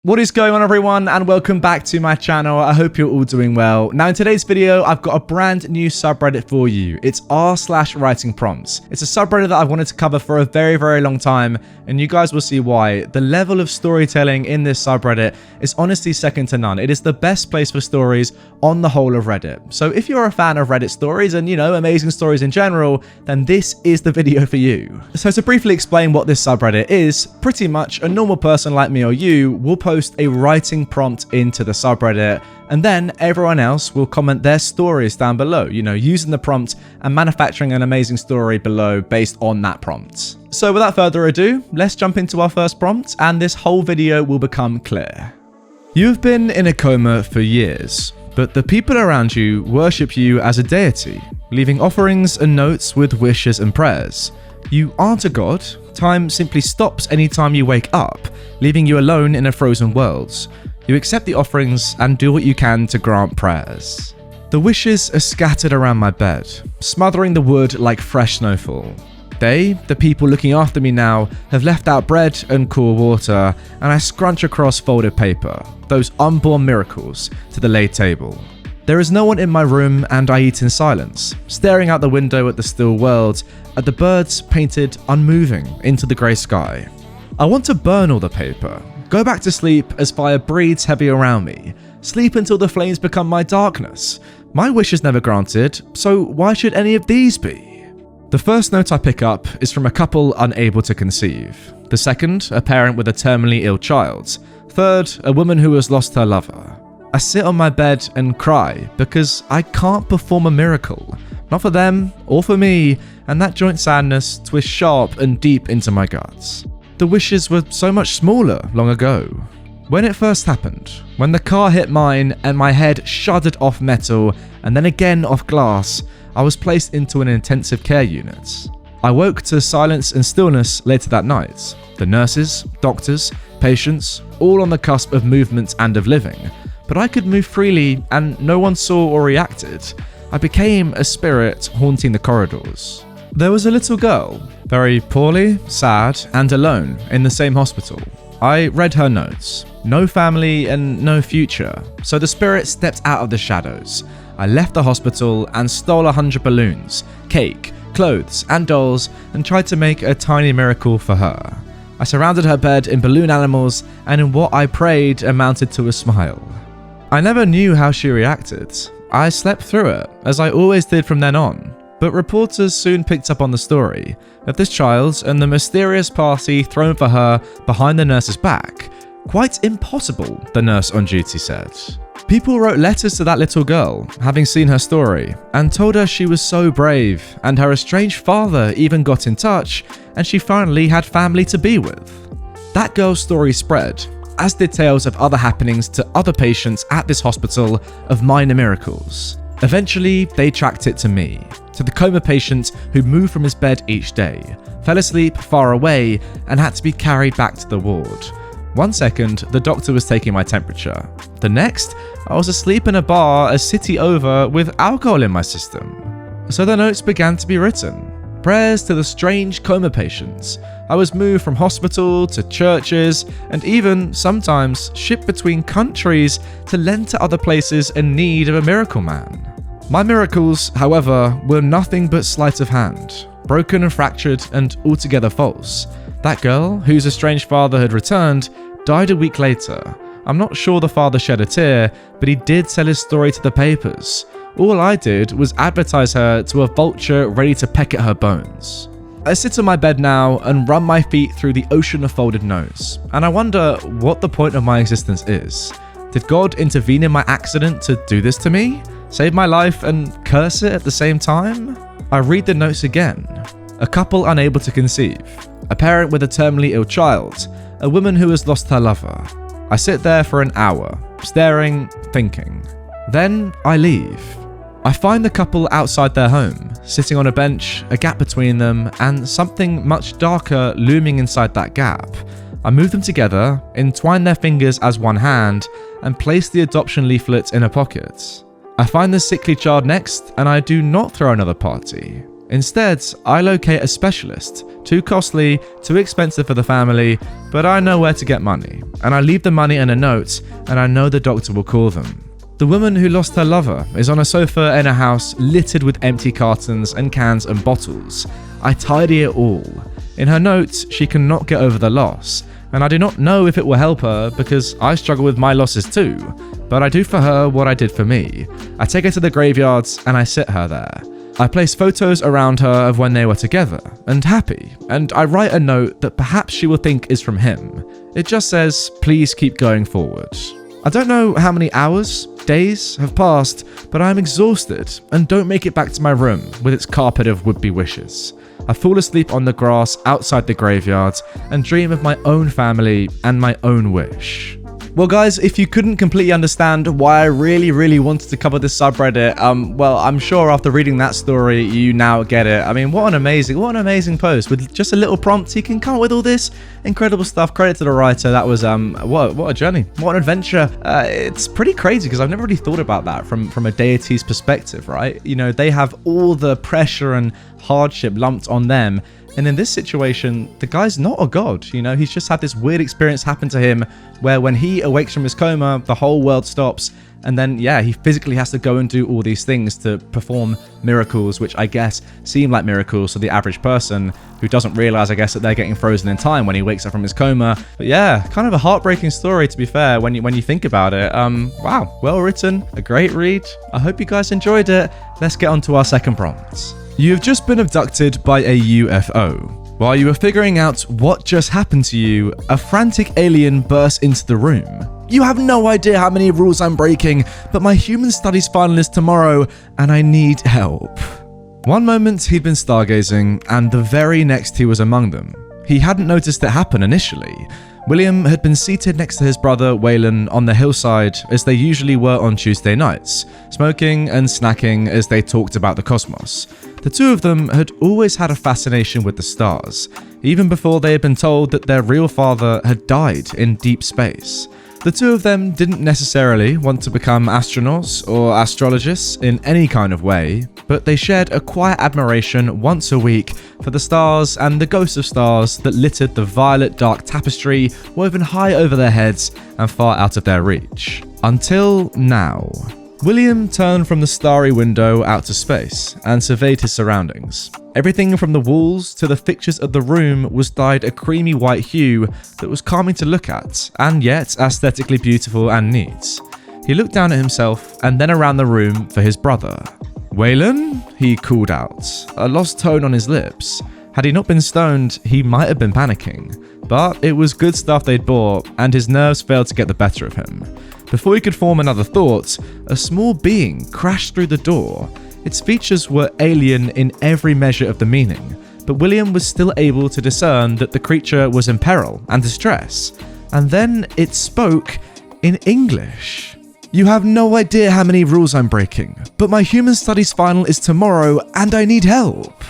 What is going on, everyone, and welcome back to my channel. I hope you're all doing well. Now in today's video, I've got a brand new subreddit for you. It's r/WritingPrompts. It's a subreddit that I've wanted to cover for a very long time, and you guys will see why. The level of storytelling in this subreddit is honestly second to none. It is the best place for stories on the whole of Reddit. So if you're a fan of Reddit stories and, amazing stories in general, then this is the video for you. So to briefly explain what this subreddit is, pretty much a normal person like me or you will post a writing prompt into the subreddit, and then everyone else will comment their stories down below, using the prompt and manufacturing an amazing story below based on that prompt. So without further ado, let's jump into our first prompt, and this whole video will become clear. You've been in a coma for years, but the people around you worship you as a deity, leaving offerings and notes with wishes and prayers. You aren't a god. Time simply stops anytime you wake up, leaving you alone in a frozen world. You accept the offerings and do what you can to grant prayers. The wishes are scattered around my bed, smothering the wood like fresh snowfall. They, the people looking after me now, have left out bread and cool water, and I scrunch across folded paper, those unborn miracles, to the laid table. There is no one in my room, and I eat in silence, staring out the window at the still world, at the birds painted unmoving into the grey sky. I want to burn all the paper, go back to sleep as fire breathes heavy around me, sleep until the flames become my darkness. My wish is never granted, so why should any of these be? The first note I pick up is from a couple unable to conceive. The second, a parent with a terminally ill child. Third, a woman who has lost her lover. I sit on my bed and cry because I can't perform a miracle. Not for them or for me, and that joint sadness twists sharp and deep into my guts. The wishes were so much smaller long ago. When it first happened, when the car hit mine and my head shuddered off metal and then again off glass, I was placed into an intensive care unit. I woke to silence and stillness later that night. The nurses, doctors, patients, all on the cusp of movement and of living. But I could move freely and no one saw or reacted. I became a spirit haunting the corridors. There was a little girl, very poorly, sad, and alone in the same hospital. I read her notes. No family and no future. So the spirit stepped out of the shadows. I left the hospital and stole 100 balloons, cake, clothes, and dolls and tried to make a tiny miracle for her. I surrounded her bed in balloon animals and in what I prayed amounted to a smile. I never knew how she reacted. I slept through it, as I always did from then on. But reporters soon picked up on the story of this child and the mysterious party thrown for her behind the nurse's back. Quite impossible, the nurse on duty said. People wrote letters to that little girl, having seen her story, and told her she was so brave, and her estranged father even got in touch, and she finally had family to be with. That girl's story spread, as did tales of other happenings to other patients at this hospital of minor miracles. Eventually, they tracked it to me, to the coma patient who moved from his bed each day, fell asleep far away, and had to be carried back to the ward. 1 second, the doctor was taking my temperature. The next, I was asleep in a bar a city over with alcohol in my system. So the notes began to be written. Prayers to the strange coma patients. I was moved from hospital to churches and even sometimes shipped between countries to lend to other places in need of a miracle man. My miracles, however, were nothing but sleight of hand, broken and fractured and altogether false. That girl, whose estranged father had returned, died a week later. I'm not sure the father shed a tear, but he did sell his story to the papers. All I did was advertise her to a vulture ready to peck at her bones. I sit on my bed now and run my feet through the ocean of folded notes, and I wonder what the point of my existence is. Did God intervene in my accident to do this to me? Save my life and curse it at the same time? I read the notes again. A couple unable to conceive. A parent with a terminally ill child. A woman who has lost her lover. I sit there for an hour, staring, thinking. Then I leave. I find the couple outside their home, sitting on a bench, a gap between them, and something much darker looming inside that gap. I move them together, entwine their fingers as one hand, and place the adoption leaflet in a pocket. I find the sickly child next, and I do not throw another party. Instead, I locate a specialist. Too costly, too expensive for the family, but I know where to get money. And I leave the money and a note, and I know the doctor will call them. The woman who lost her lover is on a sofa in a house littered with empty cartons and cans and bottles. I tidy it all. In her notes, she cannot get over the loss, and I do not know if it will help her because I struggle with my losses too, but I do for her what I did for me. I take her to the graveyards and I sit her there. I place photos around her of when they were together and happy, and I write a note that perhaps she will think is from him. It just says, please keep going forward. I don't know how many hours, days have passed, but I am exhausted and don't make it back to my room with its carpet of would-be wishes. I fall asleep on the grass outside the graveyard and dream of my own family and my own wish. Well guys, if you couldn't completely understand why I really wanted to cover this subreddit, well, I'm sure after reading that story, you now get it. I mean, what an amazing post. With just a little prompt, he can come up with all this incredible stuff. Credit to the writer. That was, what a journey. What an adventure. It's pretty crazy because I've never really thought about that from a deity's perspective, right? You know, they have all the pressure and hardship lumped on them. And in this situation, the guy's not a god, you know, he's just had this weird experience happen to him where when he awakes from his coma, the whole world stops. And then, yeah, he physically has to go and do all these things to perform miracles, which I guess seem like miracles to the average person who doesn't realize, I guess, that they're getting frozen in time when he wakes up from his coma. But yeah, kind of a heartbreaking story, to be fair, when you think about it. Wow, well written, a great read. I hope you guys enjoyed it. Let's get on to our second prompt. You have just been abducted by a UFO. While you were figuring out what just happened to you, a frantic alien bursts into the room. You have no idea how many rules I'm breaking, but my human studies final is tomorrow, and I need help. One moment he'd been stargazing, and the very next he was among them. He hadn't noticed it happen initially. William had been seated next to his brother Waylon on the hillside as they usually were on Tuesday nights, smoking and snacking as they talked about the cosmos. The two of them had always had a fascination with the stars, even before they had been told that their real father had died in deep space. The two of them didn't necessarily want to become astronauts or astrologists in any kind of way, but they shared a quiet admiration once a week for the stars and the ghosts of stars that littered the violet dark tapestry woven high over their heads and far out of their reach. Until now. William turned from the starry window out to space and surveyed his surroundings. Everything from the walls to the fixtures of the room was dyed a creamy white hue that was calming to look at, and yet aesthetically beautiful and neat. He looked down at himself and then around the room for his brother. Waylon? He called out, a lost tone on his lips. Had he not been stoned, he might have been panicking. But it was good stuff they'd bought, and his nerves failed to get the better of him. Before he could form another thought, a small being crashed through the door. Its features were alien in every measure of the meaning, but William was still able to discern that the creature was in peril and distress. And then it spoke in English. You have no idea how many rules I'm breaking, but my human studies final is tomorrow and I need help.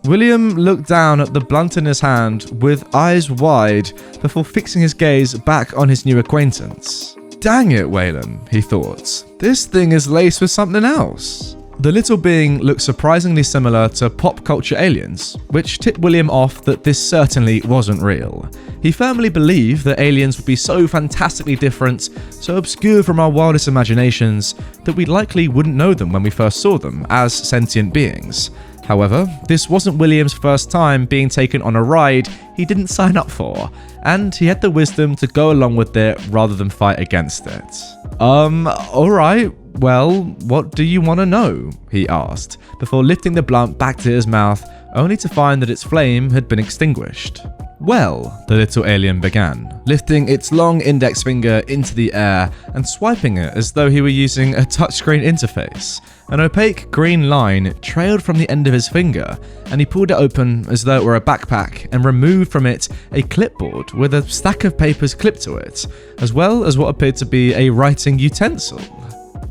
William looked down at the blunt in his hand with eyes wide before fixing his gaze back on his new acquaintance. Dang it, Waylon, he thought. This thing is laced with something else. The little being looked surprisingly similar to pop culture aliens, which tipped William off that this certainly wasn't real. He firmly believed that aliens would be so fantastically different, so obscure from our wildest imaginations, that we likely wouldn't know them when we first saw them as sentient beings. However, this wasn't William's first time being taken on a ride he didn't sign up for, and he had the wisdom to go along with it rather than fight against it. Alright, well, what do you want to know? He asked, before lifting the blunt back to his mouth, only to find that its flame had been extinguished. Well, the little alien began, lifting its long index finger into the air and swiping it as though he were using a touchscreen interface. An opaque green line trailed from the end of his finger, and he pulled it open as though it were a backpack and removed from it a clipboard with a stack of papers clipped to it, as well as what appeared to be a writing utensil.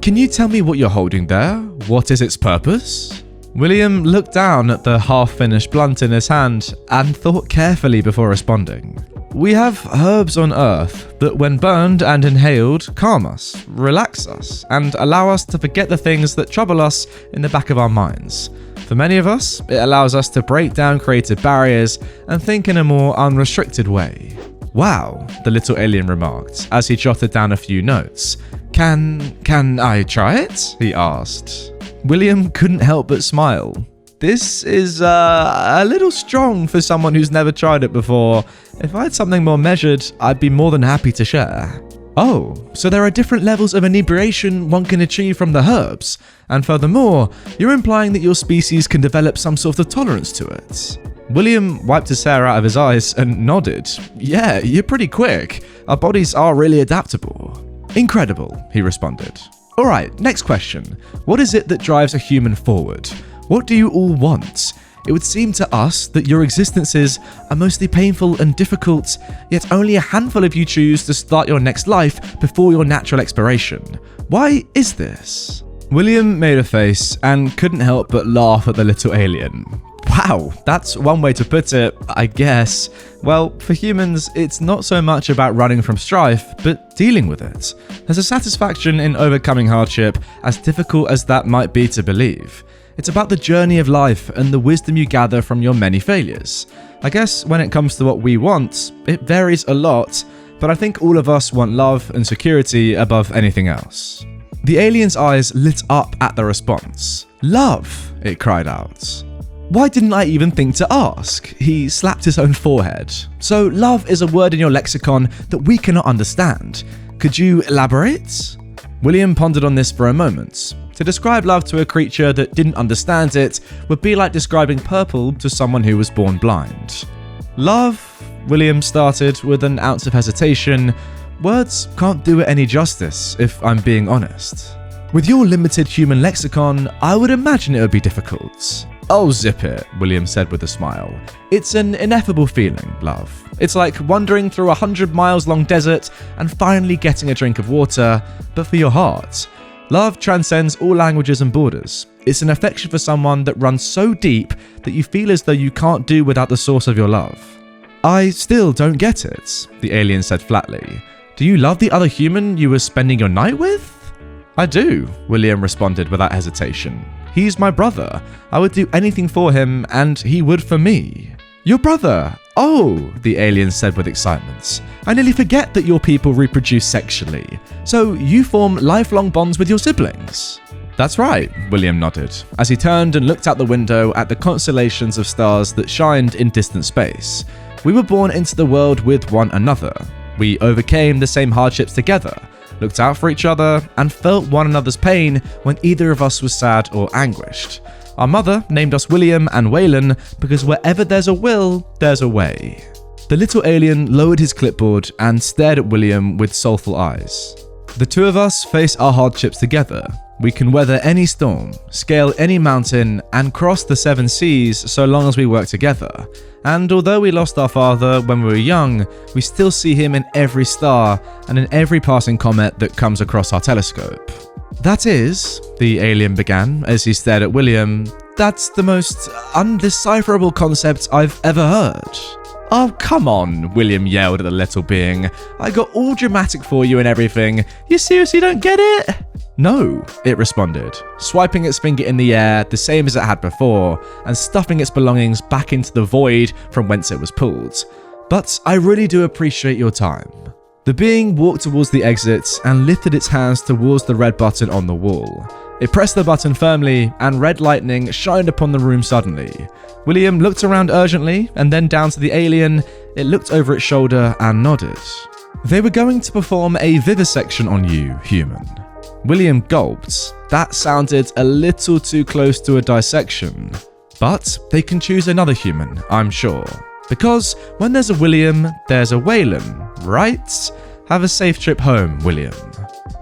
Can you tell me what you're holding there? What is its purpose? William looked down at the half-finished blunt in his hand and thought carefully before responding. We have herbs on Earth that, when burned and inhaled, calm us, relax us, and allow us to forget the things that trouble us in the back of our minds. For many of us, it allows us to break down creative barriers and think in a more unrestricted way. Wow, the little alien remarked as he jotted down a few notes. Can I try it? He asked. William couldn't help but smile. This is a little strong for someone who's never tried it before. If I had something more measured, I'd be more than happy to share. Oh, so there are different levels of inebriation one can achieve from the herbs, and furthermore, you're implying that your species can develop some sort of tolerance to it. William wiped his hair out of his eyes and nodded. Yeah, you're pretty quick. Our bodies are really adaptable. Incredible, he responded. Alright, next question. What is it that drives a human forward? What do you all want? It would seem to us that your existences are mostly painful and difficult, yet only a handful of you choose to start your next life before your natural expiration. Why is this? William made a face and couldn't help but laugh at the little alien. Wow, that's one way to put it, I guess. Well, for humans, it's not so much about running from strife, but dealing with it. There's a satisfaction in overcoming hardship, as difficult as that might be to believe. It's about the journey of life and the wisdom you gather from your many failures. I guess when it comes to what we want, it varies a lot, but I think all of us want love and security above anything else. The alien's eyes lit up at the response. Love, it cried out. Why didn't I even think to ask? He slapped his own forehead. So love is a word in your lexicon that we cannot understand. Could you elaborate? William pondered on this for a moment. To describe love to a creature that didn't understand it would be like describing purple to someone who was born blind. Love, William started with an ounce of hesitation. Words can't do it any justice, if I'm being honest. With your limited human lexicon, I would imagine it would be difficult. Oh, zip it, William said with a smile. It's an ineffable feeling, love. It's like wandering through a 100-mile-long desert and finally getting a drink of water, but for your heart. Love transcends all languages and borders. It's an affection for someone that runs so deep that you feel as though you can't do without the source of your love. I still don't get it, the alien said flatly. Do you love the other human you were spending your night with? I do, William responded without hesitation. He's my brother. I would do anything for him, and he would for me. Your brother? Oh, the alien said with excitement. I nearly forget that your people reproduce sexually. So you form lifelong bonds with your siblings? That's right, William nodded, as he turned and looked out the window at the constellations of stars that shined in distant space. We were born into the world with one another. We overcame the same hardships together, looked out for each other, and felt one another's pain when either of us was sad or anguished. Our mother named us William and Waylon because wherever there's a will, there's a way. The little alien lowered his clipboard and stared at William with soulful eyes. The two of us face our hardships together. We can weather any storm, scale any mountain, and cross the 7 seas so long as we work together. And although we lost our father when we were young, we still see him in every star and in every passing comet that comes across our telescope. That is, the alien began as he stared at William, that's the most undecipherable concept I've ever heard. Oh, come on, William yelled at the little being. I got all dramatic for you and everything. You seriously don't get it? No, it responded, swiping its finger in the air the same as it had before, and stuffing its belongings back into the void from whence it was pulled. But I really do appreciate your time. The being walked towards the exit and lifted its hands towards the red button on the wall. It pressed the button firmly, and red lightning shined upon the room suddenly. William looked around urgently, and then down to the alien. It looked over its shoulder and nodded. They were going to perform a vivisection on you, human. William gulped. That sounded a little too close to a dissection. But they can choose another human, I'm sure. Because when there's a William, there's a Waylon, right? Have a safe trip home, William.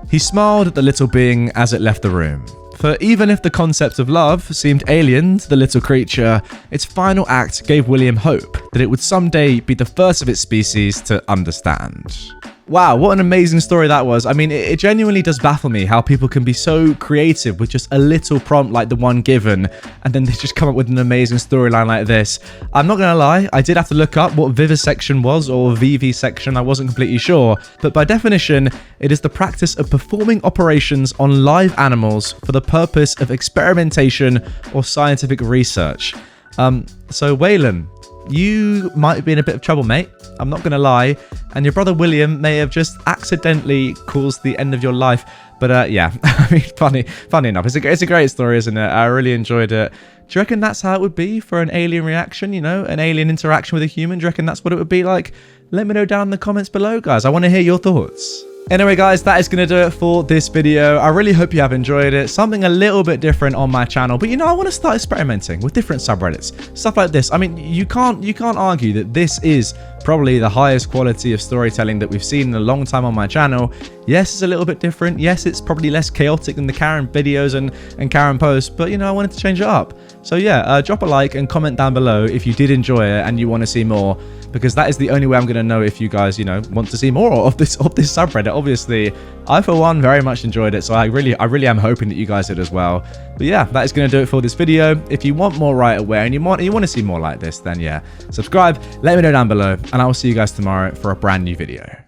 He smiled at the little being as it left the room. For even if the concept of love seemed alien to the little creature, its final act gave William hope that it would someday be the first of its species to understand. Wow, what an amazing story that was. I mean, it genuinely does baffle me how people can be so creative with just a little prompt like the one given, and then they just come up with an amazing storyline like this. I'm not gonna lie, I did have to look up what vivisection was, or vivisection, I wasn't completely sure, but by definition, it is the practice of performing operations on live animals for the purpose of experimentation or scientific research. So Waylon, you might be in a bit of trouble, mate. I'm not going to lie. And your brother William may have just accidentally caused the end of your life. But yeah, I mean, funny enough. It's a great story, isn't it? I really enjoyed it. Do you reckon that's how it would be for an alien reaction, you know? An alien interaction with a human? Do you reckon that's what it would be like? Let me know down in the comments below, guys. I want to hear your thoughts. Anyway, guys, that is going to do it for this video. I really hope you have enjoyed it. Something a little bit different on my channel. But, you know, I want to start experimenting with different subreddits. Stuff like this. I mean, you can't argue that this is probably the highest quality of storytelling that we've seen in a long time on my channel. Yes, it's a little bit different. Yes, it's probably less chaotic than the Karen videos and Karen posts. But, you know, I wanted to change it up. So, yeah, drop a like and comment down below if you did enjoy it and you want to see more. Because that is the only way I'm going to know if you guys, you know, want to see more of this subreddit. Obviously, I, for one, very much enjoyed it. So I really am hoping that you guys did as well. But yeah, that is going to do it for this video. If you want more right aware and you want to see more like this, then yeah, subscribe, let me know down below, and I will see you guys tomorrow for a brand new video.